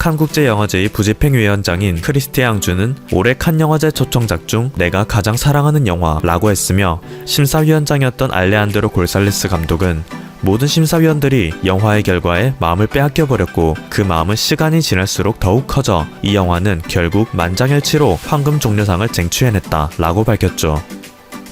칸국제영화제의 부집행위원장인 크리스티앙 양주는 올해 칸 영화제 초청작 중 내가 가장 사랑하는 영화라고 했으며, 심사위원장이었던 알레한드로 골살레스 감독은 모든 심사위원들이 영화의 결과에 마음을 빼앗겨버렸고 그 마음은 시간이 지날수록 더욱 커져 이 영화는 결국 만장일치로 황금 종려상을 쟁취해냈다 라고 밝혔죠.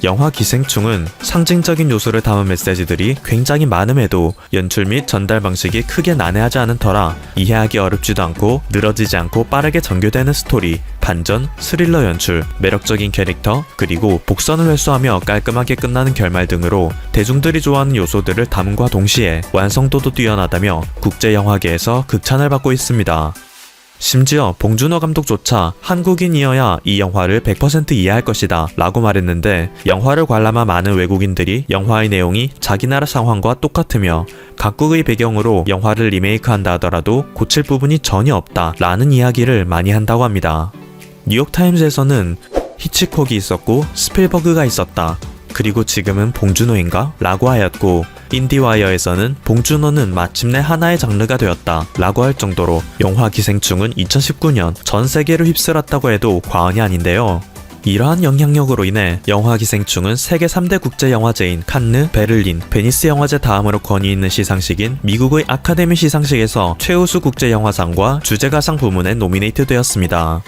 영화 기생충은 상징적인 요소를 담은 메시지들이 굉장히 많음에도 연출 및 전달 방식이 크게 난해하지 않은 터라 이해하기 어렵지도 않고 늘어지지 않고 빠르게 전개되는 스토리, 반전, 스릴러 연출, 매력적인 캐릭터, 그리고 복선을 회수하며 깔끔하게 끝나는 결말 등으로 대중들이 좋아하는 요소들을 담음과 동시에 완성도도 뛰어나다며 국제영화계에서 극찬을 받고 있습니다. 심지어 봉준호 감독조차 한국인이어야 이 영화를 100% 이해할 것이다 라고 말했는데, 영화를 관람한 많은 외국인들이 영화의 내용이 자기 나라 상황과 똑같으며 각국의 배경으로 영화를 리메이크한다 하더라도 고칠 부분이 전혀 없다 라는 이야기를 많이 한다고 합니다. 뉴욕타임즈에서는 히치콕이 있었고 스필버그가 있었다, 그리고 지금은 봉준호인가? 라고 하였고, 인디와이어에서는 봉준호는 마침내 하나의 장르가 되었다 라고 할 정도로 영화 기생충은 2019년 전 세계를 휩쓸었다고 해도 과언이 아닌데요. 이러한 영향력으로 인해 영화 기생충은 세계 3대 국제영화제인 칸느, 베를린, 베니스 영화제 다음으로 권위 있는 시상식인 미국의 아카데미 시상식에서 최우수 국제영화상과 주제가상 부문에 노미네이트 되었습니다.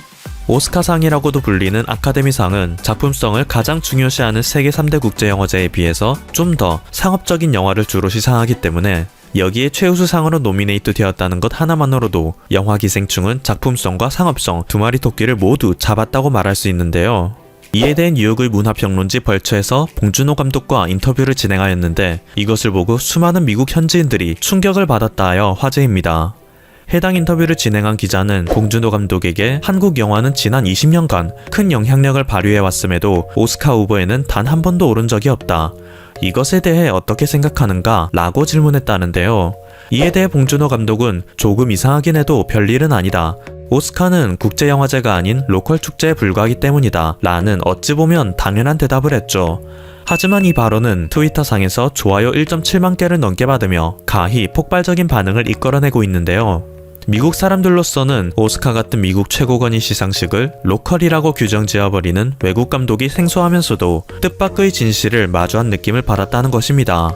오스카상이라고도 불리는 아카데미상은 작품성을 가장 중요시하는 세계 3대 국제영화제에 비해서 좀 더 상업적인 영화를 주로 시상하기 때문에 여기에 최우수상으로 노미네이트 되었다는 것 하나만으로도 영화 기생충은 작품성과 상업성 두 마리 토끼를 모두 잡았다고 말할 수 있는데요. 이에 대해 뉴욕의 문화평론지 벌처에서 봉준호 감독과 인터뷰를 진행하였는데, 이것을 보고 수많은 미국 현지인들이 충격을 받았다 하여 화제입니다. 해당 인터뷰를 진행한 기자는 봉준호 감독에게 한국 영화는 지난 20년간 큰 영향력을 발휘해왔음에도 오스카 후보에는 단 한 번도 오른 적이 없다, 이것에 대해 어떻게 생각하는가? 라고 질문했다는데요. 이에 대해 봉준호 감독은 조금 이상하긴 해도 별일은 아니다, 오스카는 국제영화제가 아닌 로컬 축제에 불과하기 때문이다 라는 어찌 보면 당연한 대답을 했죠. 하지만 이 발언은 트위터상에서 좋아요 1.7만 개를 넘게 받으며 가히 폭발적인 반응을 이끌어내고 있는데요. 미국 사람들로서는 오스카 같은 미국 최고권위 시상식을 로컬이라고 규정 지어버리는 외국 감독이 생소하면서도 뜻밖의 진실을 마주한 느낌을 받았다는 것입니다.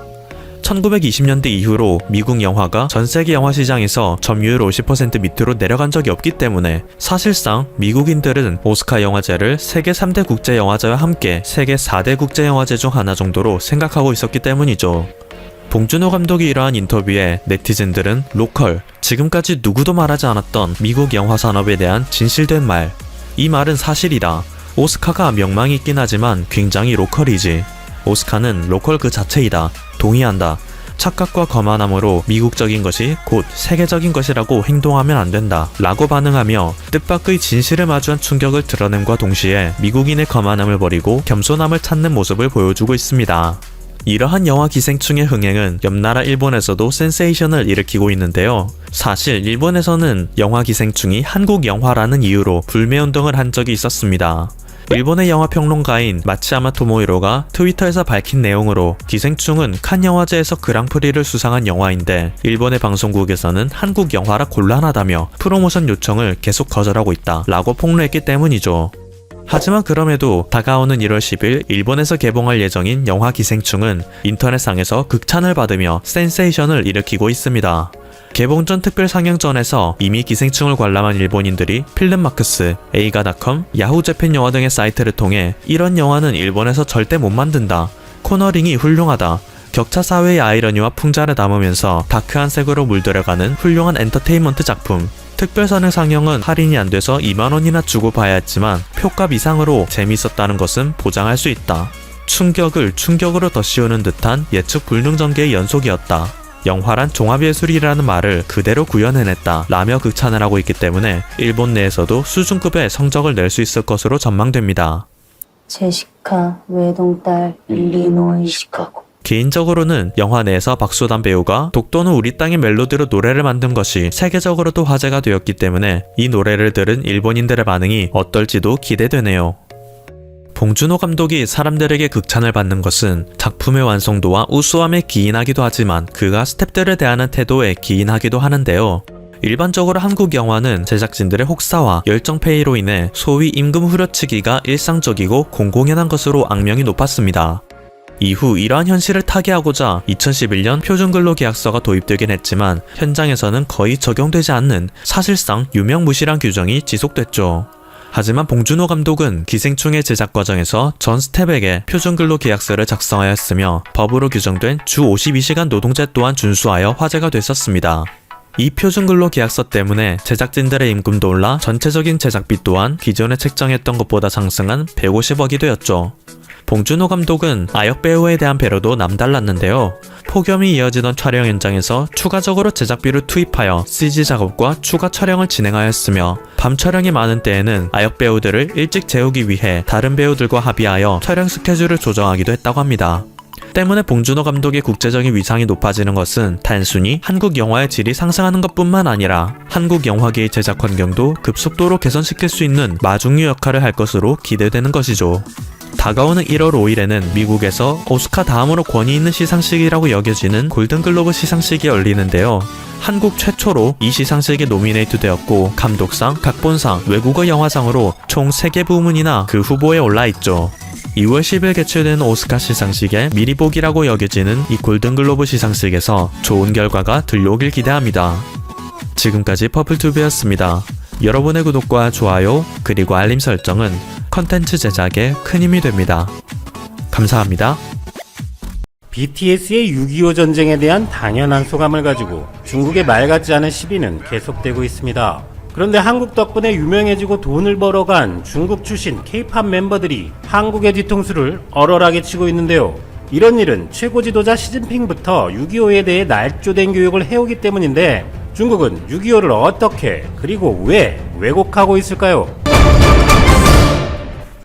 1920년대 이후로 미국 영화가 전세계 영화 시장에서 점유율 50% 밑으로 내려간 적이 없기 때문에 사실상 미국인들은 오스카 영화제를 세계 3대 국제영화제와 함께 세계 4대 국제영화제 중 하나 정도로 생각하고 있었기 때문이죠. 봉준호 감독이 이러한 인터뷰에 네티즌들은 로컬, 지금까지 누구도 말하지 않았던 미국 영화 산업에 대한 진실된 말, 이 말은 사실이다, 오스카가 명망이 있긴 하지만 굉장히 로컬이지, 오스카는 로컬 그 자체이다, 동의한다, 착각과 거만함으로 미국적인 것이 곧 세계적인 것이라고 행동하면 안 된다 라고 반응하며 뜻밖의 진실을 마주한 충격을 드러냄과 동시에 미국인의 거만함을 버리고 겸손함을 찾는 모습을 보여주고 있습니다. 이러한 영화 기생충의 흥행은 옆나라 일본에서도 센세이션을 일으키고 있는데요. 사실 일본에서는 영화 기생충이 한국 영화라는 이유로 불매운동을 한 적이 있었습니다. 일본의 영화평론가인 마츠야마 토모히로가 트위터에서 밝힌 내용으로 기생충은 칸 영화제에서 그랑프리를 수상한 영화인데 일본의 방송국에서는 한국 영화라 곤란하다며 프로모션 요청을 계속 거절하고 있다 라고 폭로했기 때문이죠. 하지만 그럼에도 다가오는 1월 10일 일본에서 개봉할 예정인 영화 기생충은 인터넷상에서 극찬을 받으며 센세이션을 일으키고 있습니다. 개봉 전 특별 상영전에서 이미 기생충을 관람한 일본인들이 필름마크스, 에이가닷컴, 야후재팬 영화 등의 사이트를 통해 이런 영화는 일본에서 절대 못 만든다, 코너링이 훌륭하다, 격차 사회의 아이러니와 풍자를 담으면서 다크한 색으로 물들여가는 훌륭한 엔터테인먼트 작품, 특별선의 상영은 할인이 안 돼서 2만원이나 주고 봐야 했지만 표값 이상으로 재미있었다는 것은 보장할 수 있다, 충격을 충격으로 더 씌우는 듯한 예측 불능 전개의 연속이었다, 영화란 종합예술이라는 말을 그대로 구현해냈다 라며 극찬을 하고 있기 때문에 일본 내에서도 수준급의 성적을 낼 수 있을 것으로 전망됩니다. 제시카 외동딸 일리노이 시카고. 개인적으로는 영화 내에서 박소담 배우가 독도는 우리 땅의 멜로디로 노래를 만든 것이 세계적으로도 화제가 되었기 때문에 이 노래를 들은 일본인들의 반응이 어떨지도 기대되네요. 봉준호 감독이 사람들에게 극찬을 받는 것은 작품의 완성도와 우수함에 기인하기도 하지만 그가 스태프들에 대하는 태도에 기인하기도 하는데요. 일반적으로 한국 영화는 제작진들의 혹사와 열정페이로 인해 소위 임금 후려치기가 일상적이고 공공연한 것으로 악명이 높았습니다. 이후 이러한 현실을 타개하고자 2011년 표준근로계약서가 도입되긴 했지만 현장에서는 거의 적용되지 않는 사실상 유명무실한 규정이 지속됐죠. 하지만 봉준호 감독은 기생충의 제작 과정에서 전 스텝에게 표준근로계약서를 작성하였으며 법으로 규정된 주 52시간 노동제 또한 준수하여 화제가 됐었습니다. 이 표준근로계약서 때문에 제작진들의 임금도 올라 전체적인 제작비 또한 기존에 책정했던 것보다 상승한 150억이 되었죠. 봉준호 감독은 아역 배우에 대한 배려도 남달랐는데요. 폭염이 이어지던 촬영 현장에서 추가적으로 제작비를 투입하여 CG 작업과 추가 촬영을 진행하였으며 밤 촬영이 많은 때에는 아역 배우들을 일찍 재우기 위해 다른 배우들과 합의하여 촬영 스케줄을 조정하기도 했다고 합니다. 때문에 봉준호 감독의 국제적인 위상이 높아지는 것은 단순히 한국 영화의 질이 상승하는 것뿐만 아니라 한국 영화계의 제작 환경도 급속도로 개선시킬 수 있는 마중류 역할을 할 것으로 기대되는 것이죠. 다가오는 1월 5일에는 미국에서 오스카 다음으로 권위 있는 시상식이라고 여겨지는 골든글로브 시상식이 열리는데요. 한국 최초로 이 시상식에 노미네이트 되었고 감독상, 각본상, 외국어 영화상으로 총 3개 부문이나 그 후보에 올라있죠. 2월 10일 개최되는 오스카 시상식의 미리 보기라고 여겨지는 이 골든글로브 시상식에서 좋은 결과가 들려오길 기대합니다. 지금까지 퍼플튜브였습니다. 여러분의 구독과 좋아요 그리고 알림 설정은 컨텐츠 제작에 큰 힘이 됩니다. 감사합니다. BTS의 6.25 전쟁에 대한 당연한 소감을 가지고 중국의 말 같지 않은 시비는 계속되고 있습니다. 그런데 한국 덕분에 유명해지고 돈을 벌어간 중국 출신 K-팝 멤버들이 한국의 뒤통수를 얼얼하게 치고 있는데요. 이런 일은 최고 지도자 시진핑부터 6.25에 대해 날조된 교육을 해오기 때문인데 중국은 6.25를 어떻게 그리고 왜 왜곡하고 있을까요?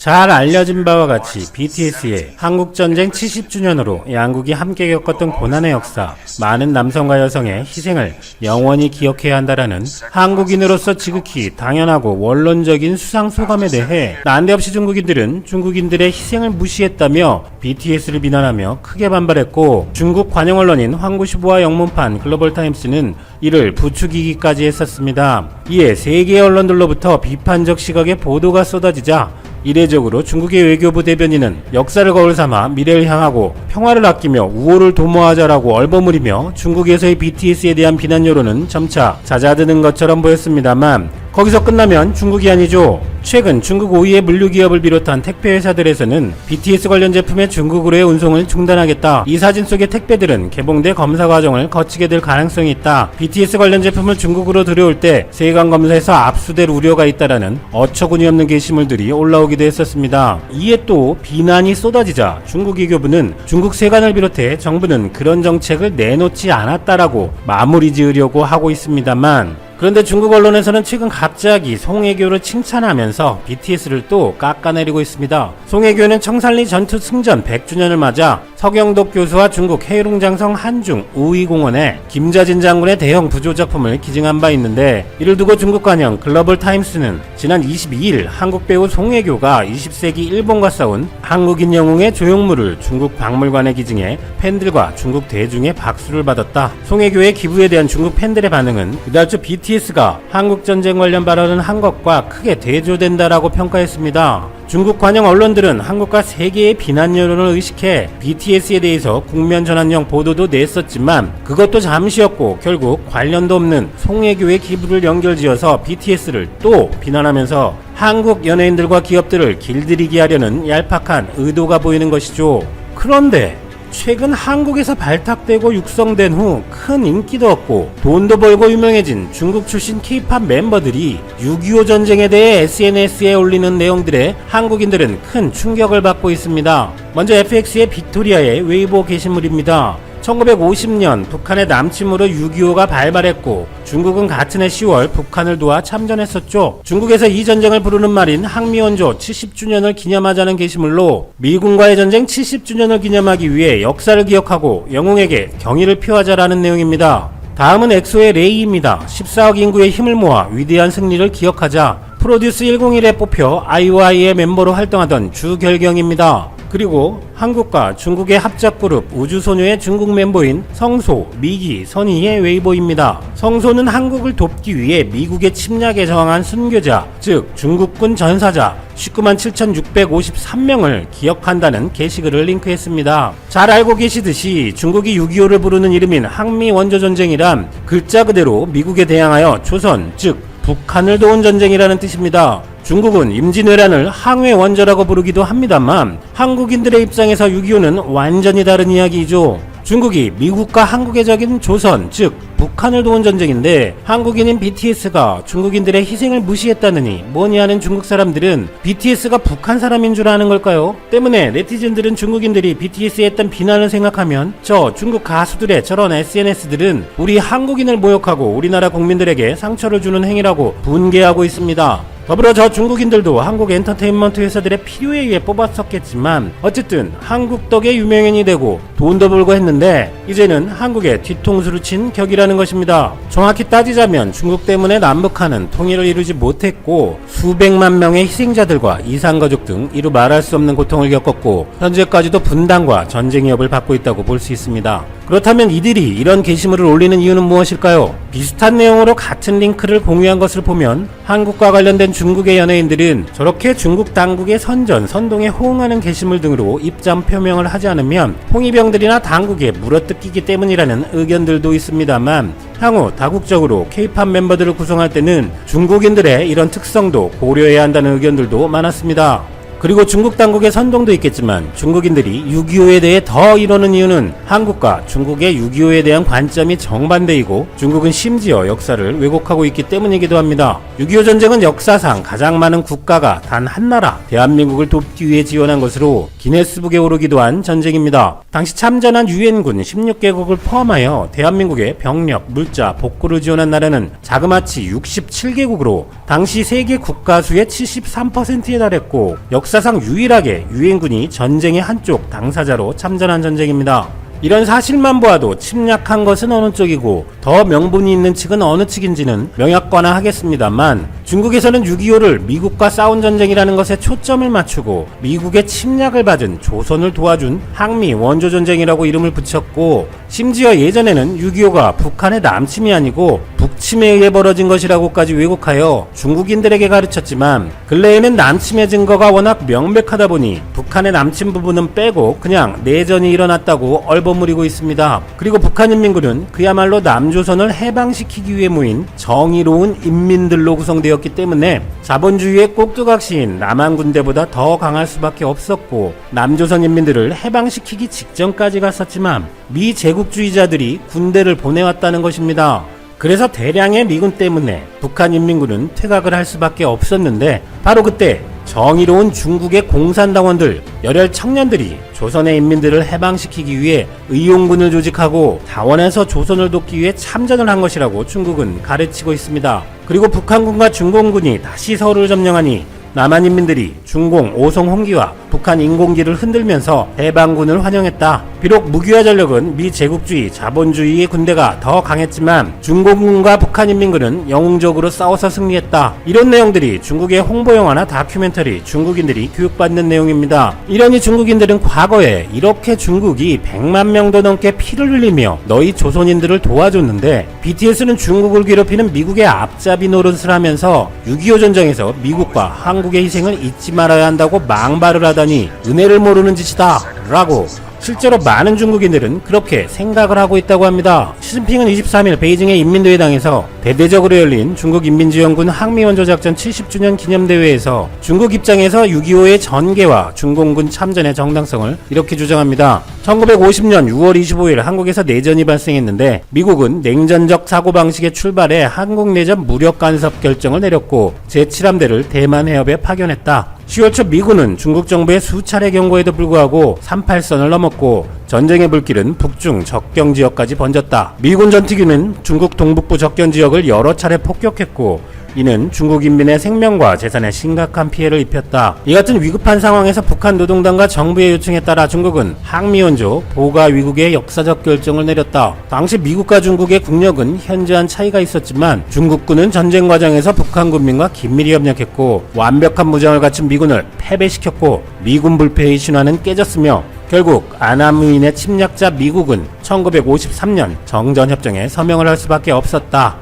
잘 알려진 바와 같이 BTS의 한국전쟁 70주년으로 양국이 함께 겪었던 고난의 역사, 많은 남성과 여성의 희생을 영원히 기억해야 한다라는 한국인으로서 지극히 당연하고 원론적인 수상소감에 대해 난데없이 중국인들은 중국인들의 희생을 무시했다며 BTS를 비난하며 크게 반발했고 중국 관영 언론인 황구시보와 영문판 글로벌타임스는 이를 부추기기까지 했었습니다. 이에 세계 언론들로부터 비판적 시각의 보도가 쏟아지자 이례적으로 중국의 외교부 대변인은 역사를 거울 삼아 미래를 향하고 평화를 아끼며 우호를 도모하자라고 얼버무리며 중국에서의 BTS에 대한 비난 여론은 점차 잦아드는 것처럼 보였습니다만 거기서 끝나면 중국이 아니죠. 최근 중국 5위의 물류기업을 비롯한 택배회사들에서는 BTS 관련 제품의 중국으로의 운송을 중단하겠다. 이 사진 속의 택배들은 개봉돼 검사 과정을 거치게 될 가능성이 있다. BTS 관련 제품을 중국으로 들여올 때 세관 검사에서 압수될 우려가 있다라는 어처구니 없는 게시물들이 올라오기도 했었습니다. 이에 또 비난이 쏟아지자 중국 외교부는 중국 세관을 비롯해 정부는 그런 정책을 내놓지 않았다라고 마무리 지으려고 하고 있습니다만 그런데 중국 언론에서는 최근 갑자기 송혜교를 칭찬하면서 BTS를 또 깎아내리고 있습니다. 송혜교는 청산리 전투 승전 100주년을 맞아 서경덕 교수와 중국 해룡장성 한중 우이공원에 김자진 장군의 대형 부조작품을 기증한 바 있는데 이를 두고 중국 관영 글로벌타임스는 지난 22일 한국 배우 송혜교가 20세기 일본과 싸운 한국인 영웅의 조형물을 중국 박물관에 기증해 팬들과 중국 대중의 박수를 받았다. 송혜교의 기부에 대한 중국 팬들의 반응은 이달 초 BTS가 한국전쟁 관련 발언을 한 것과 크게 대조된다라고 평가했습니다. 중국 관영 언론들은 한국과 세계의 비난 여론을 의식해 BTS에 대해서 국면 전환형 보도도 냈었지만 그것도 잠시였고 결국 관련도 없는 송혜교의 기부를 연결지어서 BTS를 또 비난하면서 한국 연예인들과 기업들을 길들이게 하려는 얄팍한 의도가 보이는 것이죠. 그런데 최근 한국에서 발탁되고 육성된 후 큰 인기도 얻고 돈도 벌고 유명해진 중국 출신 K-팝 멤버들이 6.25 전쟁에 대해 SNS에 올리는 내용들에 한국인들은 큰 충격을 받고 있습니다. 먼저 FX의 빅토리아의 웨이보 게시물입니다. 1950년 북한의 남침으로 6.25가 발발했고 중국은 같은 해 10월 북한을 도와 참전했었죠. 중국에서 이 전쟁을 부르는 말인 항미원조 70주년을 기념하자는 게시물로 미군과의 전쟁 70주년을 기념하기 위해 역사를 기억하고 영웅에게 경의를 표하자라는 내용입니다. 다음은 엑소의 레이입니다. 14억 인구의 힘을 모아 위대한 승리를 기억하자 프로듀스 101에 뽑혀 아이오아이의 멤버로 활동하던 주결경입니다. 그리고 한국과 중국의 합작그룹 우주소녀의 중국 멤버인 성소, 미기, 선희의 웨이보입니다. 성소는 한국을 돕기 위해 미국의 침략에 저항한 순교자, 즉 중국군 전사자 19만 7,653명을 기억한다는 게시글을 링크했습니다. 잘 알고 계시듯이 중국이 6.25를 부르는 이름인 항미 원조전쟁이란 글자 그대로 미국에 대항하여 조선, 즉 북한을 도운 전쟁이라는 뜻입니다. 중국은 임진왜란을 항해 원조라고 부르기도 합니다만 한국인들의 입장에서 6.25는 완전히 다른 이야기이죠. 중국이 미국과 한국의 적인 조선, 즉 북한을 도운 전쟁인데 한국인인 BTS가 중국인들의 희생을 무시했다느니 뭐니 하는 중국 사람들은 BTS가 북한 사람인 줄 아는 걸까요? 때문에 네티즌들은 중국인들이 BTS에 했던 비난을 생각하면 저 중국 가수들의 저런 SNS들은 우리 한국인을 모욕하고 우리나라 국민들에게 상처를 주는 행위라고 분개하고 있습니다. 더불어 저 중국인들도 한국 엔터테인먼트 회사들의 필요에 의해 뽑았었겠지만 어쨌든 한국 덕에 유명인이 되고 돈도 벌고 했는데 이제는 한국의 뒤통수를 친 격이라는 것입니다. 정확히 따지자면 중국 때문에 남북한은 통일을 이루지 못했고 수백만 명의 희생자들과 이산가족 등 이루 말할 수 없는 고통을 겪었고 현재까지도 분단과 전쟁 위협을 받고 있다고 볼 수 있습니다. 그렇다면 이들이 이런 게시물을 올리는 이유는 무엇일까요? 비슷한 내용으로 같은 링크를 공유한 것을 보면 한국과 관련된 중국의 연예인들은 저렇게 중국 당국의 선동에 호응하는 게시물 등으로 입장 표명을 하지 않으면 홍위병들이나 당국에 물어뜯기기 때문이라는 의견들도 있습니다만 향후 다국적으로 K-팝 멤버들을 구성할 때는 중국인들의 이런 특성도 고려해야 한다는 의견들도 많았습니다. 그리고 중국 당국의 선동도 있겠지만 중국인들이 6.25에 대해 더 이러는 이유는 한국과 중국의 6.25에 대한 관점이 정반대이고 중국은 심지어 역사를 왜곡하고 있기 때문이기도 합니다. 6.25 전쟁은 역사상 가장 많은 국가가 단 한 나라 대한민국을 돕기 위해 지원한 것으로 기네스북에 오르기도 한 전쟁입니다. 당시 참전한 유엔군 16개국을 포함하여 대한민국의 병력, 물자, 복구를 지원한 나라는 자그마치 67개국으로 당시 세계 국가 수의 73%에 달했고 역사상 유일하게 유엔군이 전쟁의 한쪽 당사자로 참전한 전쟁입니다. 이런 사실만 보아도 침략한 것은 어느 쪽이고 더 명분이 있는 측은 어느 측인지는 명약관화 하겠습니다만 중국에서는 6.25를 미국과 싸운 전쟁이라는 것에 초점을 맞추고 미국의 침략을 받은 조선을 도와준 항미 원조전쟁이라고 이름을 붙였고 심지어 예전에는 6.25가 북한의 남침이 아니고 북침에 의해 벌어진 것이라고까지 왜곡하여 중국인들에게 가르쳤지만 근래에는 남침의 증거가 워낙 명백하다 보니 북한의 남침 부분은 빼고 그냥 내전이 일어났다고 얼버무리고 있습니다. 그리고 북한인민군은 그야말로 남조선을 해방시키기 위해 모인 정의로운 인민들로 구성되었기 때문에 자본주의의 꼭두각시인 남한군대보다 더 강할 수밖에 없었고 남조선 인민들을 해방시키기 직전까지 갔었지만 미 제국주의자들이 군대를 보내왔다는 것입니다. 그래서 대량의 미군 때문에 북한인민군은 퇴각을 할 수밖에 없었는데 바로 그때 정의로운 중국의 공산당원들, 열혈 청년들이 조선의 인민들을 해방시키기 위해 의용군을 조직하고 다원해서 조선을 돕기 위해 참전을 한 것이라고 중국은 가르치고 있습니다. 그리고 북한군과 중공군이 다시 서울을 점령하니 남한인민들이 중공 오송 홍기와 북한 인공기를 흔들면서 해방군을 환영했다. 비록 무기화 전력은 미 제국주의 자본주의의 군대가 더 강했지만 중공군과 북한인민군은 영웅적으로 싸워서 승리했다. 이런 내용들이 중국의 홍보영화나 다큐멘터리 중국인들이 교육받는 내용입니다. 이러니 중국인들은 과거에 이렇게 중국이 100만 명도 넘게 피를 흘리며 너희 조선인들을 도와줬는데 BTS는 중국을 괴롭히는 미국의 앞잡이 노릇을 하면서 6.25 전쟁에서 미국과 한국의 희생을 잊지 말아야 한다고 망발을 하다니 은혜를 모르는 짓이다 라고 실제로 많은 중국인들은 그렇게 생각을 하고 있다고 합니다. 시진핑은 23일 베이징의 인민대회당에서 대대적으로 열린 중국인민지원군 항미원조작전 70주년 기념대회에서 중국 입장에서 6.25의 전개와 중공군 참전의 정당성을 이렇게 주장합니다. 1950년 6월 25일 한국에서 내전이 발생했는데 미국은 냉전적 사고방식에 출발해 한국내전 무력 간섭 결정을 내렸고 제7함대를 대만 해협에 파견했다. 10월 초 미군은 중국 정부의 수차례 경고에도 불구하고 38선을 넘었고 전쟁의 불길은 북중 접경 지역까지 번졌다. 미군 전투기는 중국 동북부 접경 지역을 여러 차례 폭격했고 이는 중국 인민의 생명과 재산에 심각한 피해를 입혔다. 이 같은 위급한 상황에서 북한 노동당과 정부의 요청에 따라 중국은 항미원조 보가 위국의 역사적 결정을 내렸다. 당시 미국과 중국의 국력은 현저한 차이가 있었지만 중국군은 전쟁 과정에서 북한 군민과 긴밀히 협력했고 완벽한 무장을 갖춘 미군을 패배시켰고 미군 불패의 신화는 깨졌으며 결국 안암무인의 침략자 미국은 1953년 정전협정에 서명을 할 수밖에 없었다.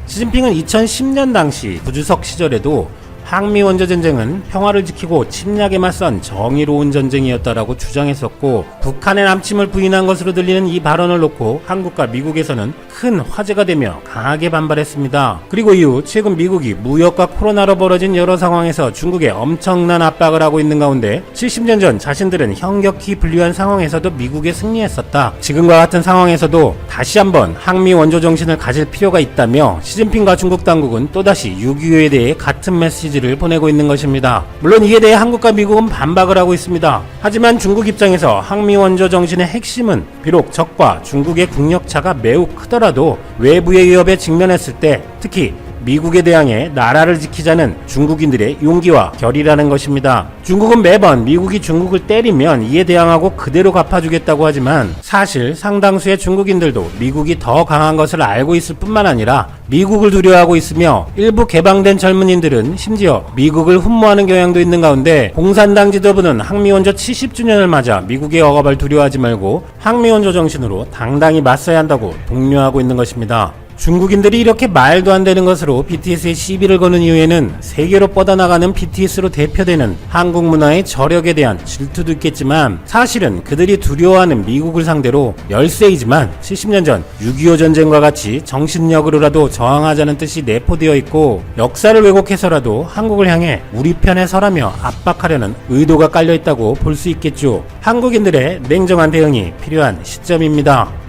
시진핑은 2010년 당시 부주석 시절에도 항미원조 전쟁은 평화를 지키고 침략에 맞선 정의로운 전쟁이었다라고 주장했었고 북한의 남침을 부인한 것으로 들리는 이 발언을 놓고 한국과 미국에서는 큰 화제가 되며 강하게 반발했습니다. 그리고 이후 최근 미국이 무역과 코로나로 벌어진 여러 상황에서 중국에 엄청난 압박을 하고 있는 가운데 70년 전 자신들은 현격히 분류한 상황에서도 미국에 승리했었다. 지금과 같은 상황에서도 다시 한번 항미원조 정신을 가질 필요가 있다며 시진핑과 중국 당국은 또다시 6.25에 대해 같은 메시지를 보내고 있는 것입니다. 물론 이에 대해 한국과 미국은 반박을 하고 있습니다. 하지만 중국 입장에서 항미원조 정신의 핵심은 비록 적과 중국의 국력차가 매우 크더라도 외부의 위협에 직면했을 때 특히 미국에 대항해 나라를 지키자는 중국인들의 용기와 결의라는 것입니다. 중국은 매번 미국이 중국을 때리면 이에 대항하고 그대로 갚아주겠다고 하지만 사실 상당수의 중국인들도 미국이 더 강한 것을 알고 있을 뿐만 아니라 미국을 두려워하고 있으며 일부 개방된 젊은이들은 심지어 미국을 흠모하는 경향도 있는 가운데 공산당 지도부는 항미원조 70주년을 맞아 미국의 억압을 두려워하지 말고 항미원조 정신으로 당당히 맞서야 한다고 독려하고 있는 것입니다. 중국인들이 이렇게 말도 안 되는 것으로 BTS에 시비를 거는 이유에는 세계로 뻗어나가는 BTS로 대표되는 한국 문화의 저력에 대한 질투도 있겠지만 사실은 그들이 두려워하는 미국을 상대로 열세이지만 70년 전 6.25 전쟁과 같이 정신력으로라도 저항하자는 뜻이 내포되어 있고 역사를 왜곡해서라도 한국을 향해 우리 편에 서라며 압박하려는 의도가 깔려 있다고 볼 수 있겠죠. 한국인들의 냉정한 대응이 필요한 시점입니다.